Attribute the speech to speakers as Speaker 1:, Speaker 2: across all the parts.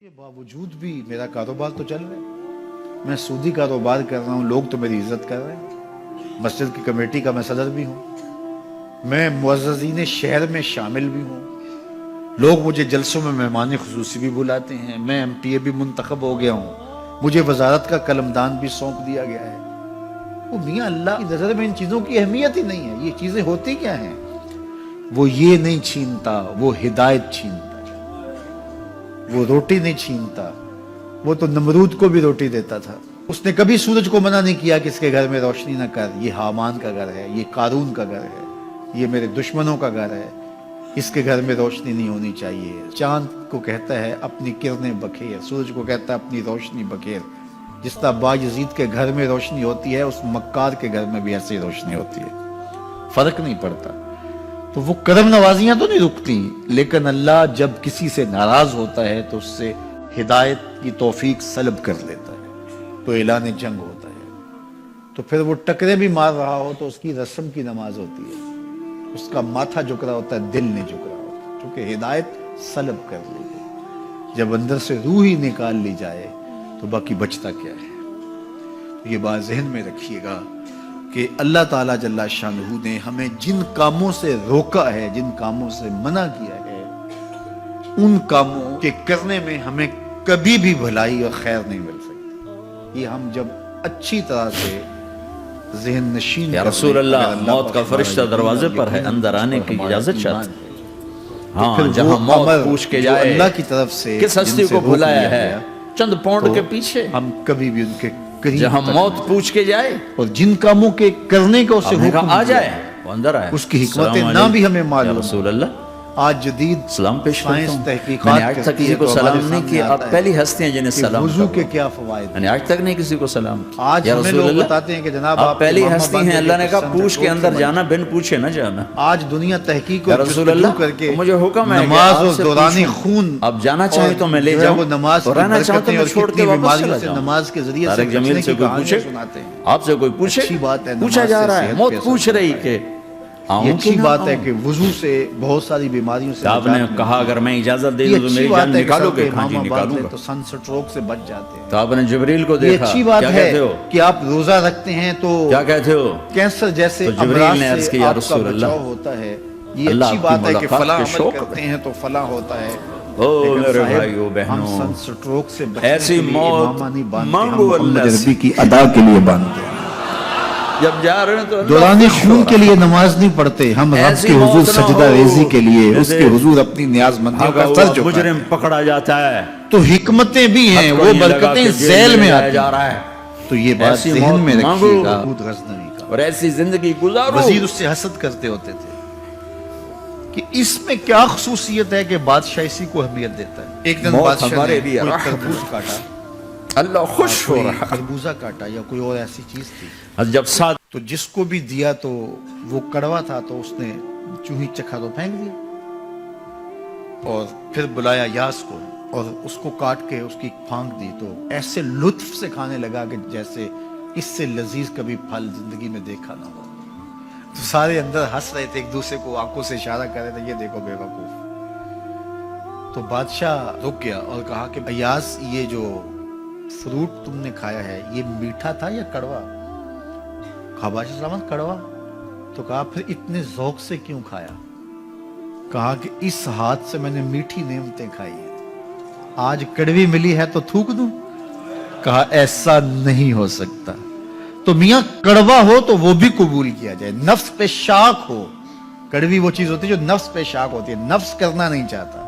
Speaker 1: کے باوجود بھی میرا کاروبار تو چل رہا ہے، میں سودی کاروبار کر رہا ہوں، لوگ تو میری عزت کر رہے ہیں، مسجد کی کمیٹی کا میں صدر بھی ہوں، میں معززین شہر میں شامل بھی ہوں، لوگ مجھے جلسوں میں مہمان خصوصی بھی بلاتے ہیں، میں ایم پی اے بھی منتخب ہو گیا ہوں، مجھے وزارت کا قلمدان بھی سونپ دیا گیا ہے۔ وہ میاں اللہ کی نظر میں ان چیزوں کی اہمیت ہی نہیں ہے، یہ چیزیں ہوتی کیا ہیں؟ وہ یہ نہیں چھینتا، وہ ہدایت چھینتا، وہ روٹی نہیں چھینتا، وہ تو نمرود کو بھی روٹی دیتا تھا۔ اس نے کبھی سورج کو منع نہیں کیا کہ اس کے گھر میں روشنی نہ کر، یہ حامان کا گھر ہے، یہ قارون کا گھر ہے، یہ میرے دشمنوں کا گھر ہے، اس کے گھر میں روشنی نہیں ہونی چاہیے۔ چاند کو کہتا ہے اپنی کرنیں بکھیر، سورج کو کہتا ہے اپنی روشنی بکھیر۔ جس طرح باجزید کے گھر میں روشنی ہوتی ہے، اس مکار کے گھر میں بھی ایسی روشنی ہوتی ہے، فرق نہیں پڑتا۔ تو وہ کرم نوازیاں تو نہیں رکتی، لیکن اللہ جب کسی سے ناراض ہوتا ہے تو اس سے ہدایت کی توفیق سلب کر لیتا ہے، تو اعلان جنگ ہوتا ہے۔ تو پھر وہ ٹکرے بھی مار رہا ہو تو اس کی رسم کی نماز ہوتی ہے، اس کا ماتھا جھک رہا ہوتا ہے، دل نہیں جھک رہا ہوتا، کیونکہ ہدایت سلب کر لی گئی۔ جب اندر سے روح ہی نکال لی جائے تو باقی بچتا کیا ہے؟ یہ بات ذہن میں رکھیے گا کہ اللہ تعالیٰ جل شانہ نے ہمیں جن کاموں سے روکا ہے، جن کاموں سے منع کیا ہے، ان کاموں کے کرنے میں ہمیں کبھی بھی بھلائی اور خیر نہیں مل سکتی۔ یہ ہم جب اچھی طرح سے ذہن نشین
Speaker 2: یا رسول اللہ، موت کا فرشتہ دروازے پر ہے، اندر آنے کی اجازت چاہتے ہیں۔ ہاں، جہاں موت پوچھ کے جائے
Speaker 1: اللہ کی طرف سے
Speaker 2: کس ہستی کو بلایا ہے چند پاؤنڈ کے پیچھے،
Speaker 1: ہم کبھی بھی ان کے قریب
Speaker 2: جہاں موت پوچھ کے جائے
Speaker 1: اور جن کاموں کے کرنے کا اسے حکم
Speaker 2: آ جائے وہ اندر آئے،
Speaker 1: اس کی حکمتیں نہ بھی ہمیں معلوم۔
Speaker 2: یا رسول اللہ،
Speaker 1: آج جدید
Speaker 2: سلام پیش کرتا
Speaker 1: سائنس
Speaker 2: ہوں۔ میں
Speaker 1: تحقیقات
Speaker 2: نے آج تک کسی کو سلام نہیں کیا، آپ پہلی ہستی ہیں جنہیں سلام
Speaker 1: وضو کے کیا فوائد
Speaker 2: میں نے آج تک نہیں کسی کو سلام کیا۔
Speaker 1: آج
Speaker 2: یا
Speaker 1: ہمیں
Speaker 2: رسول
Speaker 1: لوگ
Speaker 2: اللہ،
Speaker 1: بتاتے ہیں کہ جناب
Speaker 2: آپ پہلی
Speaker 1: امامہ
Speaker 2: ہستی
Speaker 1: بن
Speaker 2: ہیں،
Speaker 1: کے
Speaker 2: اللہ نے کہا
Speaker 1: سن
Speaker 2: پوچھ کے اندر جانا، بن پوچھے نہ جانا۔
Speaker 1: آج دنیا تحقیق
Speaker 2: یا
Speaker 1: اور
Speaker 2: رسول
Speaker 1: جستجو
Speaker 2: اللہ،
Speaker 1: کر کے
Speaker 2: مجھے حکم ہے کہ
Speaker 1: نماز
Speaker 2: آپ
Speaker 1: اور
Speaker 2: سے
Speaker 1: دوران
Speaker 2: پوچھوں،
Speaker 1: خون
Speaker 2: آپ جانا چاہیں تو میں لے
Speaker 1: جو ہے
Speaker 2: جاؤں،
Speaker 1: وہ نماز
Speaker 2: اور
Speaker 1: کی
Speaker 2: رہنا چاہوں تو
Speaker 1: برکتیں
Speaker 2: میں
Speaker 1: اور
Speaker 2: چھوڑ کے
Speaker 1: کتنی
Speaker 2: واپس
Speaker 1: بیماریوں
Speaker 2: چلا
Speaker 1: سے
Speaker 2: جاؤں۔
Speaker 1: نماز کے ذریعے سے
Speaker 2: طارق
Speaker 1: بچنے
Speaker 2: جمیل سے
Speaker 1: کی
Speaker 2: کوئی
Speaker 1: کہانیاں
Speaker 2: پوچھے،
Speaker 1: سناتے ہیں۔
Speaker 2: آپ سے کوئی پوچھے،
Speaker 1: اچھی بات ہے،
Speaker 2: پوچھا
Speaker 1: نماز
Speaker 2: جا
Speaker 1: سے
Speaker 2: رہا ہے،
Speaker 1: صحت
Speaker 2: موت
Speaker 1: پہ اثر
Speaker 2: پوچھ رہی
Speaker 1: پڑتا ہے۔
Speaker 2: کہ
Speaker 1: یہ
Speaker 2: آؤں
Speaker 1: اچھی
Speaker 2: کہ نہ
Speaker 1: بات ہے
Speaker 2: آؤں۔
Speaker 1: کہ وضو سے بہت ساری بیماریوں سے
Speaker 2: آپ نے
Speaker 1: نجات
Speaker 2: کہا
Speaker 1: ملتی ہے۔
Speaker 2: اگر میں اجازت دے
Speaker 1: یہ
Speaker 2: دوں تو
Speaker 1: اچھی
Speaker 2: میری
Speaker 1: بات
Speaker 2: جان
Speaker 1: ہے کہ
Speaker 2: نکالو
Speaker 1: سر
Speaker 2: گے؟
Speaker 1: پہ
Speaker 2: ہاں جی
Speaker 1: امامہ باندھ
Speaker 2: نکالوں
Speaker 1: لے
Speaker 2: گا۔
Speaker 1: تو سن سٹروک سے بچ جاتے ہیں۔
Speaker 2: تو آپ نے جبریل کو
Speaker 1: یہ
Speaker 2: دیکھا،
Speaker 1: اچھی بات
Speaker 2: کیا
Speaker 1: ہے
Speaker 2: کہتے ہو؟
Speaker 1: کہ آپ روزہ رکھتے ہیں تو
Speaker 2: کیا کہتے ہو؟
Speaker 1: کینسر جیسے
Speaker 2: تو جبریل
Speaker 1: امراض
Speaker 2: نے عرض
Speaker 1: سے
Speaker 2: کیا،
Speaker 1: آپ کا
Speaker 2: رسول اللہ،
Speaker 1: بچاؤ ہوتا ہے۔ یہ
Speaker 2: اللہ
Speaker 1: اچھی
Speaker 2: آپ کی
Speaker 1: بات ہے کہ
Speaker 2: ملاقات
Speaker 1: فلاں
Speaker 2: کے
Speaker 1: عمل
Speaker 2: شوق
Speaker 1: کرتے
Speaker 2: میں۔
Speaker 1: ہیں تو فلاں ہوتا ہے،
Speaker 2: او
Speaker 1: لیکن
Speaker 2: میرے
Speaker 1: صاحب
Speaker 2: بھائیو
Speaker 1: ہم
Speaker 2: بہنوں،
Speaker 1: سن سٹروک سے بچنے
Speaker 2: ایسی
Speaker 1: کے لیے
Speaker 2: موت
Speaker 1: امامہ نہیں باندھتے، ہم
Speaker 2: مانگو
Speaker 1: محمد
Speaker 2: اللہ سے۔
Speaker 1: عربی کی ادا کے لیے باندھتے ہیں۔
Speaker 2: جب جا رہے ہیں تو اللہ
Speaker 1: دوران
Speaker 2: خوش ہو
Speaker 1: خون
Speaker 2: رہا
Speaker 1: کے لیے نماز نہیں پڑھتے، ہم رب
Speaker 2: ایسی
Speaker 1: کے حضور
Speaker 2: موت نہ
Speaker 1: سجدہ
Speaker 2: ہو
Speaker 1: ریزی کے لیے اس
Speaker 2: جیسے
Speaker 1: کے حضور اپنی نیاز مندیوں
Speaker 2: بھاگا
Speaker 1: کا سر
Speaker 2: ہوا
Speaker 1: جھکاتے
Speaker 2: مجرم
Speaker 1: ہیں۔
Speaker 2: پکڑا جاتا ہے،
Speaker 1: تو حکمتیں بھی ہیں، وہ
Speaker 2: ہتھکڑیاں لگا
Speaker 1: برکتیں
Speaker 2: کے جیل
Speaker 1: ذیل میں
Speaker 2: لایا
Speaker 1: آتی
Speaker 2: جا
Speaker 1: ہیں۔
Speaker 2: رہا ہے۔
Speaker 1: تو یہ بات
Speaker 2: ایسی
Speaker 1: ذہن
Speaker 2: موت
Speaker 1: میں
Speaker 2: مانگو
Speaker 1: رکھیے گا۔ داؤد غزنوی کا
Speaker 2: اور ایسی زندگی گزارو۔
Speaker 1: وزیر اس سے حسد کرتے ہوتے تھے کہ اس میں کیا خصوصیت ہے کہ بادشاہ اسی کو اہمیت دیتا ہے۔ ایک دن
Speaker 2: موت
Speaker 1: بادشاہ
Speaker 2: ہمارے
Speaker 1: نے
Speaker 2: لیے
Speaker 1: کوئی
Speaker 2: رحمت
Speaker 1: تربوز کاٹا،
Speaker 2: اللہ خوش ہو
Speaker 1: کوئی
Speaker 2: رہا۔
Speaker 1: خربوزہ کاٹا یا کوئی اور ایسی چیز تھی،
Speaker 2: اور جب ساتھ
Speaker 1: تو جس کو بھی دیا تو وہ کڑوا تھا تو اس نے چوہی چکھا تو پھینک دیا، اور پھر بلایا یاس کو اور اس کو کاٹ کے اس کی پھانک دی، تو ایسے لطف سے کھانے لگا کہ جیسے اس سے لذیذ کبھی پھل زندگی میں دیکھا نہ ہو۔ تو سارے اندر ہنس رہے تھے، ایک دوسرے کو آنکھوں سے اشارہ کر رہے تھے، یہ دیکھو بے وقوف۔ تو بادشاہ رک گیا اور کہا کہ ایاز، یہ جو فروٹ تم نے کھایا ہے یہ میٹھا تھا یا کڑوا؟ کہا بادشاہ سلامت کڑوا۔ تو کہا پھر اتنے ذوق سے کیوں کھایا؟ کہا کہ اس ہاتھ سے میں نے میٹھی نعمتیں کھائی ہیں، آج کڑوی ملی ہے تو تھوک دوں؟ کہا ایسا نہیں ہو سکتا۔ تو میاں کڑوا ہو تو وہ بھی قبول کیا جائے، نفس پہ شاک ہو۔ کڑوی وہ چیز ہوتی ہے جو نفس پہ شاک ہوتی ہے، نفس کرنا نہیں چاہتا،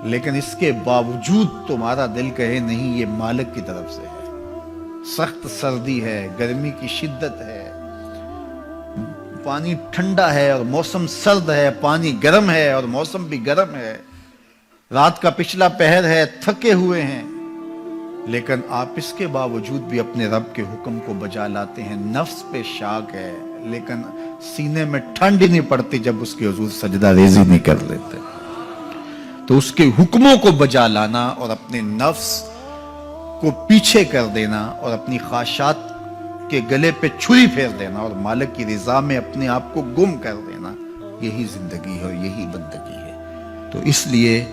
Speaker 1: لیکن اس کے باوجود تمہارا دل کہے نہیں یہ مالک کی طرف سے ہے۔ سخت سردی ہے، گرمی کی شدت ہے، پانی ٹھنڈا ہے اور موسم سرد ہے، پانی گرم ہے اور موسم بھی گرم ہے، رات کا پچھلا پہر ہے، تھکے ہوئے ہیں، لیکن آپ اس کے باوجود بھی اپنے رب کے حکم کو بجا لاتے ہیں۔ نفس پہ شاک ہے لیکن سینے میں ٹھنڈ ہی نہیں پڑتی جب اس کے حضور سجدہ ریزی نہیں کر لیتے۔ تو اس کے حکموں کو بجا لانا اور اپنے نفس کو پیچھے کر دینا اور اپنی خواہشات کے گلے پہ چھری پھیر دینا اور مالک کی رضا میں اپنے آپ کو گم کر دینا، یہی زندگی ہے اور یہی بندگی ہے۔ تو اس لیے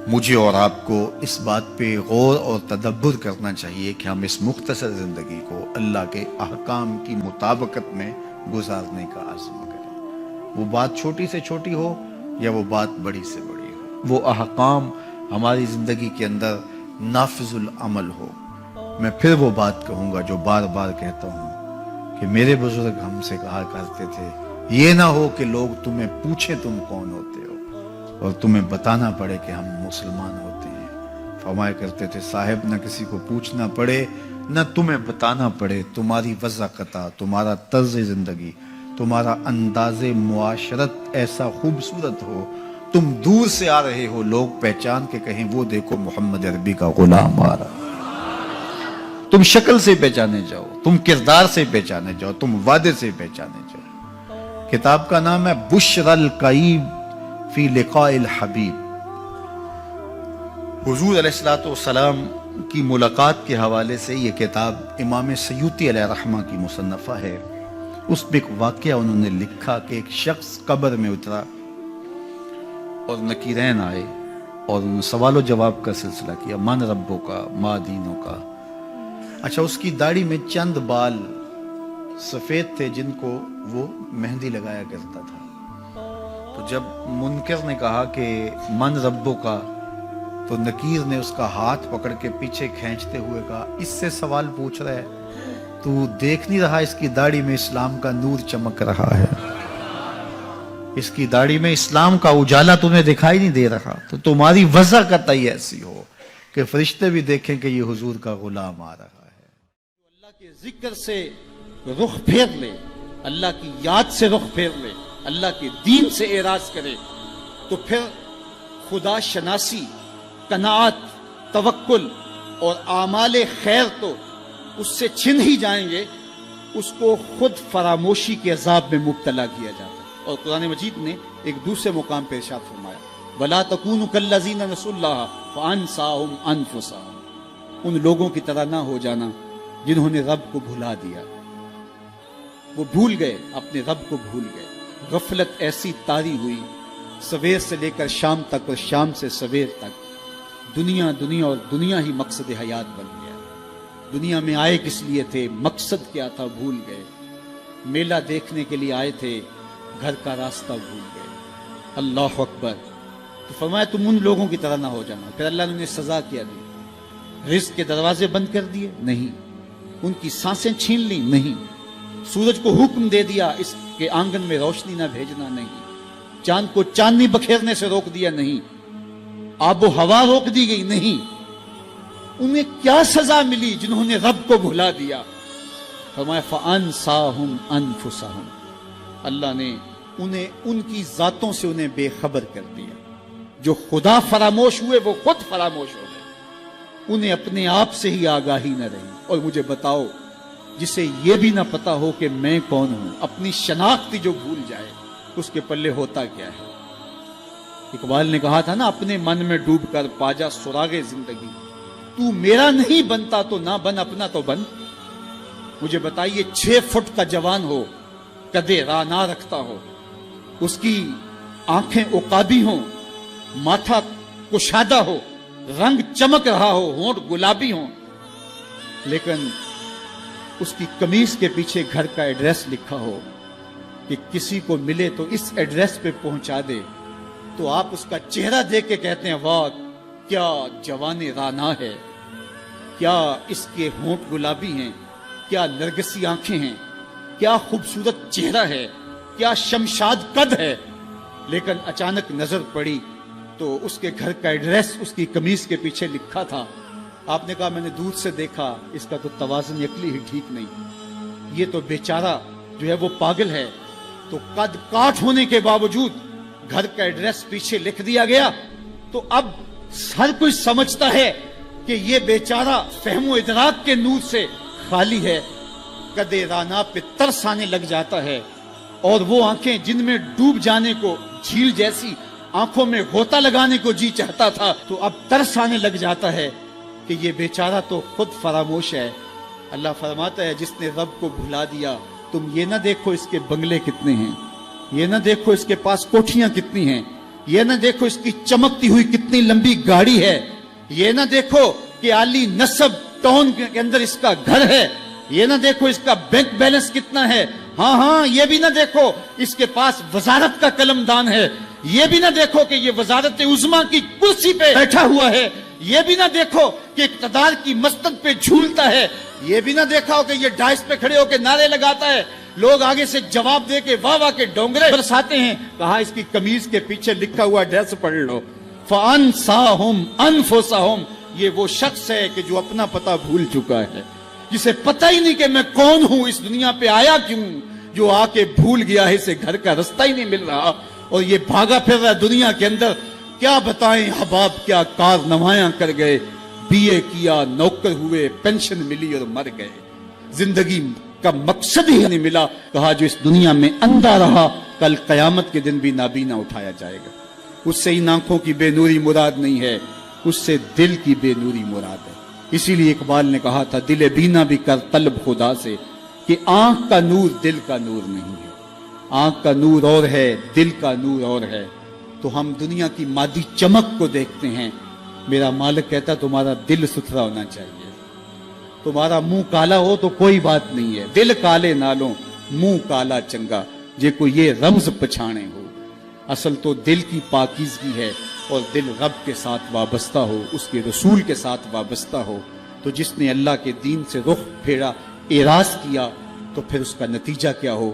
Speaker 1: مجھے اور آپ کو اس بات پہ غور اور تدبر کرنا چاہیے کہ ہم اس مختصر زندگی کو اللہ کے احکام کی مطابقت میں گزارنے کا عزم کریں، وہ بات چھوٹی سے چھوٹی ہو یا وہ بات بڑی سے بڑی ہو، وہ احکام ہماری زندگی کے اندر نافذ العمل ہو۔ میں پھر وہ بات کہوں گا جو بار بار کہتا ہوں کہ میرے بزرگ ہم سے کہا کرتے تھے، یہ نہ ہو کہ لوگ تمہیں پوچھیں تم کون ہوتے ہو اور تمہیں بتانا پڑے کہ ہم مسلمان ہوتے ہیں۔ فرمایا کرتے تھے صاحب نہ کسی کو پوچھنا پڑے نہ تمہیں بتانا پڑے، تمہاری وضاحت، تمہارا طرز زندگی، تمہارا انداز معاشرت ایسا خوبصورت ہو، تم دور سے آ رہے ہو لوگ پہچان کے کہیں وہ دیکھو محمد عربی کا غلام آ رہا، تم شکل سے پہچانے جاؤ، تم کردار سے پہچانے جاؤ، تم وعدے سے پہچانے جاؤ۔ کتاب کا نام ہے بشر الکئیب فی لقاء الحبیب۔ حضور علیہ السلام کی ملاقات کے حوالے سے یہ کتاب امام سیوطی علیہ رحمہ کی مصنفہ ہے۔ اس میں ایک واقعہ انہوں نے لکھا کہ ایک شخص قبر میں اترا اور نکیرین آئے اور انہوں نے سوال و جواب کا سلسلہ کیا، من ربوں کا، ما دینوں کا۔ اچھا، اس کی داڑھی میں چند بال سفید تھے جن کو وہ مہندی لگایا کرتا تھا۔ تو جب منکر نے کہا کہ من ربوں کا، تو نکیر نے اس کا ہاتھ پکڑ کے پیچھے کھینچتے ہوئے کہا اس سے سوال پوچھ رہا ہے، تو دیکھ نہیں رہا اس کی داڑھی میں اسلام کا نور چمک رہا ہے، اس کی داڑھی میں اسلام کا اجالا تمہیں دکھائی نہیں دے رہا؟ تو تمہاری وضع قطعی ایسی ہو کہ فرشتے بھی دیکھیں کہ یہ حضور کا غلام آ رہا ہے۔
Speaker 3: اللہ کے ذکر سے رخ پھیر لے، اللہ کی یاد سے رخ پھیر لے، اللہ کے دین سے اعراض کرے، تو پھر خدا شناسی، قناعت، توکل اور اعمال خیر تو اس سے چھن ہی جائیں گے، اس کو خود فراموشی کے عذاب میں مبتلا کیا جاتا ہے۔ اور قرآن مجید نے ایک دوسرے مقام پہ ارشاد فرمایا وَلَا تَكُونُوا كَالَّذِينَ نَسُوا اللَّهَ فَأَنسَاهُمْ أَنفُسَهُمْ، ان لوگوں کی طرح نہ ہو جانا جنہوں نے رب کو بھلا دیا، وہ بھول گئے، اپنے رب کو بھول گئے، غفلت ایسی طاری ہوئی سویر سے لے کر شام تک اور شام سے سویر تک، دنیا دنیا اور دنیا ہی مقصد حیات بن گیا۔ دنیا میں آئے کس لیے تھے، مقصد کیا تھا، بھول گئے۔ میلہ دیکھنے کے لیے آئے تھے، گھر کا راستہ بھول گئے۔ اللہ اکبر۔ تو فرمایا تم ان لوگوں کی طرح نہ ہو جانا۔ پھر اللہ نے انہیں سزا کیا دی، رزق کے دروازے بند کر دیے؟ نہیں۔ ان کی سانسیں چھین لی؟ نہیں۔ سورج کو حکم دے دیا اس کے آنگن میں روشنی نہ بھیجنا؟ نہیں۔ چاند کو چاندنی بکھیرنے سے روک دیا؟ نہیں۔ آب و ہوا روک دی گئی؟ نہیں۔ انہیں کیا سزا ملی جنہوں نے رب کو بھلا دیا؟ فرمایا فَأَنسَاهُمْ أَنفُسَهُمْ، اللہ نے انہیں ان کی ذاتوں سے انہیں بے خبر کر دیا۔ جو خدا فراموش ہوئے وہ خود فراموش ہو گئے، انہیں اپنے آپ سے ہی آگاہی نہ رہی۔ اور مجھے بتاؤ، جسے یہ بھی نہ پتا ہو کہ میں کون ہوں، اپنی شناخت جو بھول جائے، اس کے پلے ہوتا کیا ہے؟ اقبال نے کہا تھا نا، اپنے من میں ڈوب کر پاجا سراغ زندگی، تو میرا نہیں بنتا تو نہ بن، اپنا تو بن۔ مجھے بتائیے 6 فٹ کا جوان ہو، قدے راہ نہ رکھتا ہو، اس کی آنکھیں عقابی ہوں، ماتھا کشادہ ہو، رنگ چمک رہا ہو، ہونٹ گلابی ہوں، لیکن اس کی قمیص کے پیچھے گھر کا ایڈریس لکھا ہو کہ کسی کو ملے تو اس ایڈریس پہ پہنچا دے، تو آپ اس کا چہرہ دیکھ کے کہتے ہیں واہ کیا جوان رانا ہے، کیا اس کے ہونٹ گلابی ہیں، کیا نرگسی آنکھیں ہیں، کیا خوبصورت چہرہ ہے، کیا شمشاد قد ہے۔ لیکن اچانک نظر پڑی تو اس کے گھر کا ایڈریس اس کی قمیص کے پیچھے لکھا تھا۔ آپ نے کہا میں نے دور سے دیکھا، اس کا تو توازن عقلی ہی ٹھیک نہیں، یہ تو بیچارہ جو ہے وہ پاگل ہے۔ تو قد کاٹ ہونے کے باوجود گھر کا ایڈریس پیچھے لکھ دیا گیا، تو اب ہر کوئی سمجھتا ہے کہ یہ بیچارہ فہم و ادراک کے نور سے خالی ہے۔ قدِ رانا پہ ترس آنے لگ جاتا ہے، اور وہ آنکھیں جن میں ڈوب جانے کو، جھیل جیسی آنکھوں میں غوطہ لگانے کو جی چاہتا تھا، تو اب ترس آنے لگ جاتا ہے کہ یہ بیچارہ تو خود فراموش ہے۔ اللہ فرماتا ہے جس نے رب کو بھلا دیا، تم یہ نہ دیکھو اس کے بنگلے کتنے ہیں، یہ نہ دیکھو اس کے پاس کوٹھیاں کتنی ہیں، یہ نہ دیکھو اس کی چمکتی ہوئی کتنی لمبی گاڑی ہے, یہ نہ دیکھو کہ عالی نسب ٹاؤن کے اندر اس کا گھر ہے, یہ نہ دیکھو اس کا بینک بیلنس کتنا ہے, ہاں یہ بھی نہ دیکھو اس کے پاس وزارت کا قلم دان ہے, یہ بھی نہ دیکھو کہ یہ وزارت عظمیٰ کی کرسی پہ بیٹھا ہوا ہے, یہ بھی نہ دیکھو کہ اقتدار کی مسند پہ جھولتا ہے, یہ بھی نہ دیکھا ہو کہ یہ ڈائس پہ کھڑے ہو کے نعرے لگاتا ہے, لوگ آگے سے جواب دے کے واہ واہ کے ڈونگرے برساتے ہیں. کہا اس کی قمیض کے پیچھے لکھا ہوا ایڈریس پڑھ لو, فَأَنْسَاهُمْ أَنفُسَهُمْ, یہ وہ شخص ہے کہ جو اپنا پتہ بھول چکا ہے, جسے پتہ ہی نہیں کہ میں کون ہوں, اس دنیا پہ آیا کیوں, جو آ کے بھول گیا ہے اسے گھر کا رستہ ہی نہیں مل رہا, اور یہ بھاگا پھر رہا دنیا کے اندر. کیا بتائیں حباب کیا کار نمایاں کر گئے, بی اے کیا, نوکر ہوئے, پینشن ملی اور مر گئے, زندگی کا مقصد ہی نہیں ملا. کہا جو اس دنیا میں اندھا رہا کل قیامت کے دن بھی نابینا اٹھایا جائے گا. اس سے ان آنکھوں کی بے نوری مراد نہیں ہے, اس سے دل کی بے نوری مراد ہے. اسی لیے اقبال نے کہا تھا دل بینا بھی کر طلب خدا سے, کہ آنکھ کا نور دل کا نور نہیں ہے. آنکھ کا نور اور ہے, دل کا نور اور ہے. تو ہم دنیا کی مادی چمک کو دیکھتے ہیں. میرا مالک کہتا تمہارا دل ستھرا ہونا چاہیے, تمہارا منہ کالا ہو تو کوئی بات نہیں ہے, دل کالے نالوں منہ کالا چنگا, جے کو یہ رمز پچھانے ہو. اصل تو دل کی پاکیزگی ہے, اور دل رب کے ساتھ وابستہ ہو, اس کے رسول کے ساتھ وابستہ ہو. تو جس نے اللہ کے دین سے رخ پھیرا, اعراض کیا, تو پھر اس کا نتیجہ کیا ہو؟